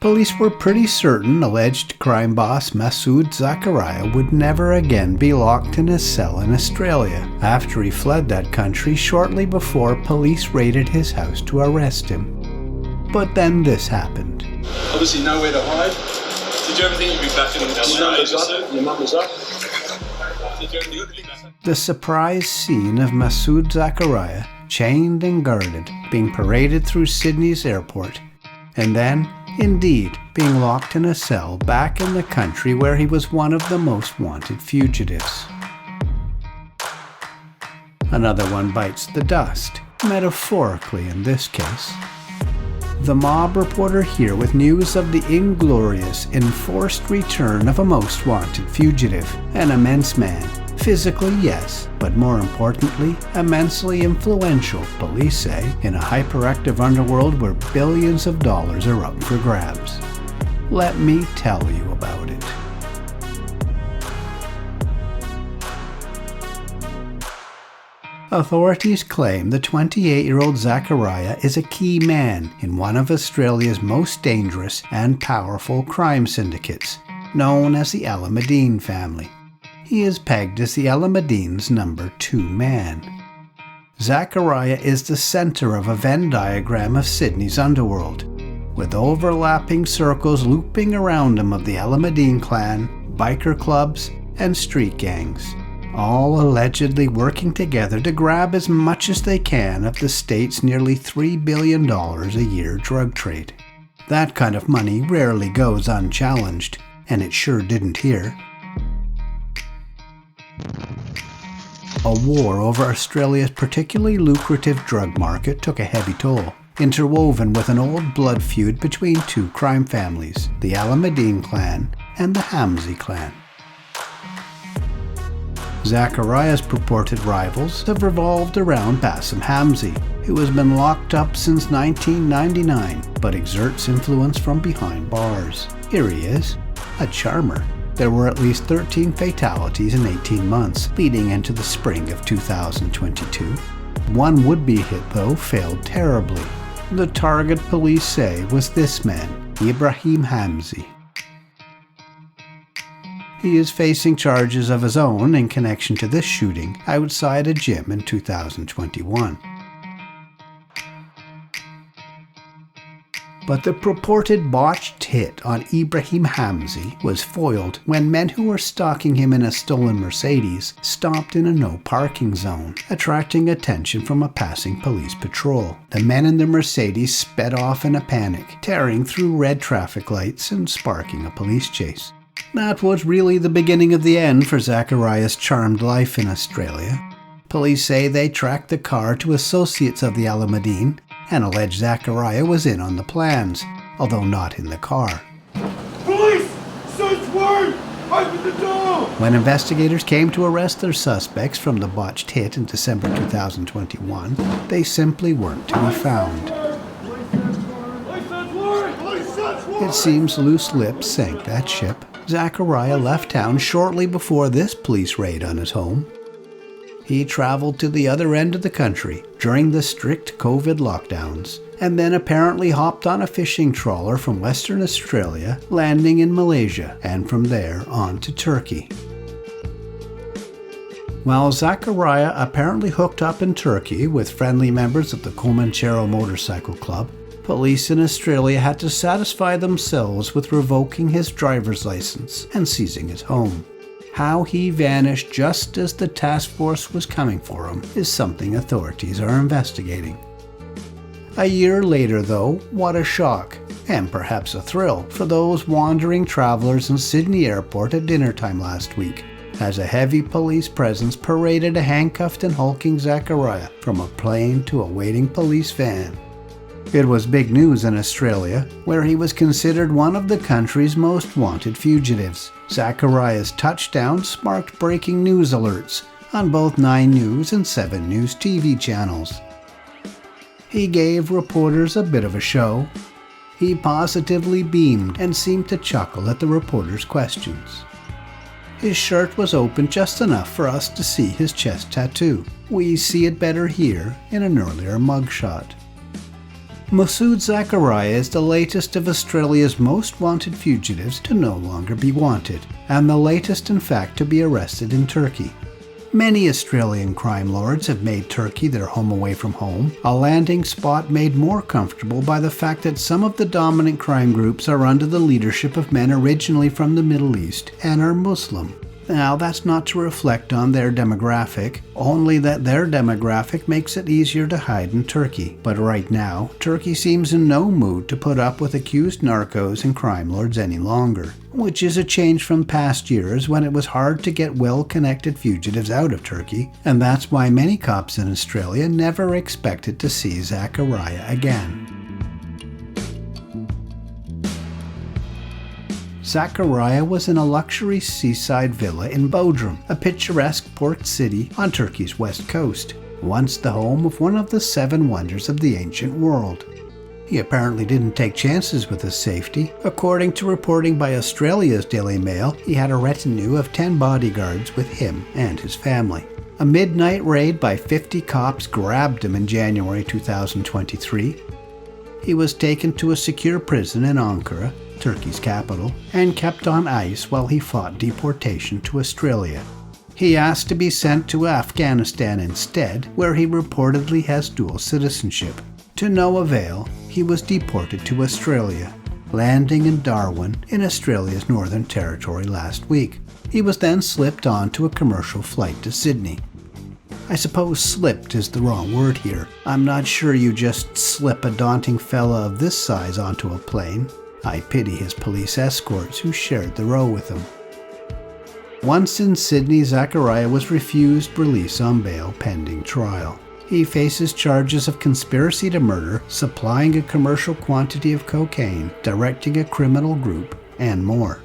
Police were pretty certain alleged crime boss Masood Zakaria would never again be locked in his cell in Australia after he fled that country shortly before police raided his house to arrest him. But then this happened. Obviously nowhere to hide. Did you ever think you'd be back in Australia? Your numbers up. The surprise scene of Masood Zakaria, chained and guarded, being paraded through Sydney's airport, and then, indeed, being locked in a cell back in the country where he was one of the most wanted fugitives. Another one bites the dust, metaphorically in this case. The mob reporter here with news of the inglorious, enforced return of a most wanted fugitive, an immense man, physically yes, but more importantly, immensely influential, police say, in a hyperactive underworld where billions of dollars are up for grabs. Let me tell you about it. Authorities claim the 28-year-old Zakaria is a key man in one of Australia's most dangerous and powerful crime syndicates, known as the Alameddine family. He is pegged as the Alameddine's number 2 man. Zakaria is the center of a Venn diagram of Sydney's underworld, with overlapping circles looping around him of the Alameddine clan, biker clubs, and street gangs, all allegedly working together to grab as much as they can of the state's nearly $3 billion a year drug trade. That kind of money rarely goes unchallenged, and it sure didn't here. A war over Australia's particularly lucrative drug market took a heavy toll, interwoven with an old blood feud between two crime families, the Alameddine clan and the Hamzy clan. Zakaria's purported rivals have revolved around Bassam Hamzy, who has been locked up since 1999 but exerts influence from behind bars. Here he is, a charmer. There were at least 13 fatalities in 18 months, leading into the spring of 2022. One would-be hit, though, failed terribly. The target, police say, was this man, Ibrahem Hamze. He is facing charges of his own in connection to this shooting outside a gym in 2021. But the purported botched hit on Ibrahem Hamze was foiled when men who were stalking him in a stolen Mercedes stopped in a no-parking zone, attracting attention from a passing police patrol. The men in the Mercedes sped off in a panic, tearing through red traffic lights and sparking a police chase. That was really the beginning of the end for Zakaria's charmed life in Australia. Police say they tracked the car to associates of the Alameddine and allege Zakaria was in on the plans, although not in the car. Police! Search warrant! Open the door! When investigators came to arrest their suspects from the botched hit in December 2021, they simply weren't to be found. It seems loose lips sank that ship. Zakaria left town shortly before this police raid on his home. He traveled to the other end of the country during the strict COVID lockdowns, and then apparently hopped on a fishing trawler from Western Australia, landing in Malaysia, and from there on to Turkey. While Zakaria apparently hooked up in Turkey with friendly members of the Comanchero Motorcycle Club, police in Australia had to satisfy themselves with revoking his driver's license and seizing his home. How he vanished just as the task force was coming for him is something authorities are investigating. A year later, though, what a shock, and perhaps a thrill, for those wandering travelers in Sydney Airport at dinner time last week, as a heavy police presence paraded a handcuffed and hulking Zakaria from a plane to a waiting police van. It was big news in Australia, where he was considered one of the country's most wanted fugitives. Zakaria's touchdown sparked breaking news alerts on both 9 News and 7 News TV channels. He gave reporters a bit of a show. He positively beamed and seemed to chuckle at the reporters' questions. His shirt was open just enough for us to see his chest tattoo. We see it better here in an earlier mugshot. Masood Zakaria is the latest of Australia's most wanted fugitives to no longer be wanted, and the latest in fact to be arrested in Turkey. Many Australian crime lords have made Turkey their home away from home, a landing spot made more comfortable by the fact that some of the dominant crime groups are under the leadership of men originally from the Middle East and are Muslim. Now, that's not to reflect on their demographic, only that their demographic makes it easier to hide in Turkey. But right now, Turkey seems in no mood to put up with accused narcos and crime lords any longer, which is a change from past years when it was hard to get well-connected fugitives out of Turkey, and that's why many cops in Australia never expected to see Zakaria again. Zakaria was in a luxury seaside villa in Bodrum, a picturesque port city on Turkey's west coast, once the home of one of the 7 wonders of the ancient world. He apparently didn't take chances with his safety. According to reporting by Australia's Daily Mail, he had a retinue of 10 bodyguards with him and his family. A midnight raid by 50 cops grabbed him in January 2023. He was taken to a secure prison in Ankara, Turkey's capital, and kept on ice while he fought deportation to Australia. He asked to be sent to Afghanistan instead, where he reportedly has dual citizenship. To no avail, he was deported to Australia, landing in Darwin in Australia's Northern Territory last week. He was then slipped onto a commercial flight to Sydney. I suppose slipped is the wrong word here. I'm not sure you just slip a daunting fella of this size onto a plane. I pity his police escorts who shared the row with him. Once in Sydney, Zakaria was refused release on bail pending trial. He faces charges of conspiracy to murder, supplying a commercial quantity of cocaine, directing a criminal group, and more.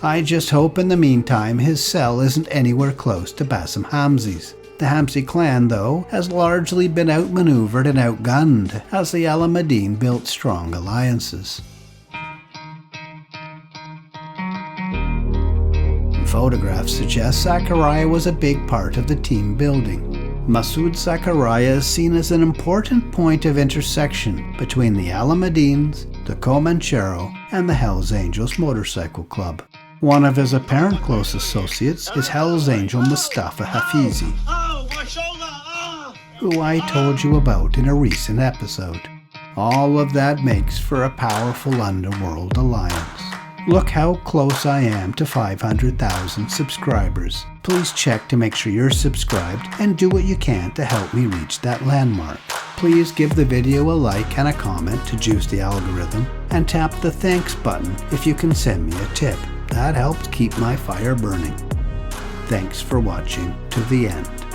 I just hope in the meantime his cell isn't anywhere close to Bassam Hamzy's. The Hamzy clan, though, has largely been outmaneuvered and outgunned as the Alameddine built strong alliances. Photographs suggest Zakaria was a big part of the team building. Masood Zakaria is seen as an important point of intersection between the Alameddines, the Comanchero, and the Hells Angels Motorcycle Club. One of his apparent close associates is Hells Angel Mustafa Hafizi, who I told you about in a recent episode. All of that makes for a powerful underworld alliance. Look how close I am to 500,000 subscribers. Please check to make sure you're subscribed and do what you can to help me reach that landmark. Please give the video a like and a comment to juice the algorithm, and tap the thanks button if you can send me a tip. That helps keep my fire burning. Thanks for watching to the end.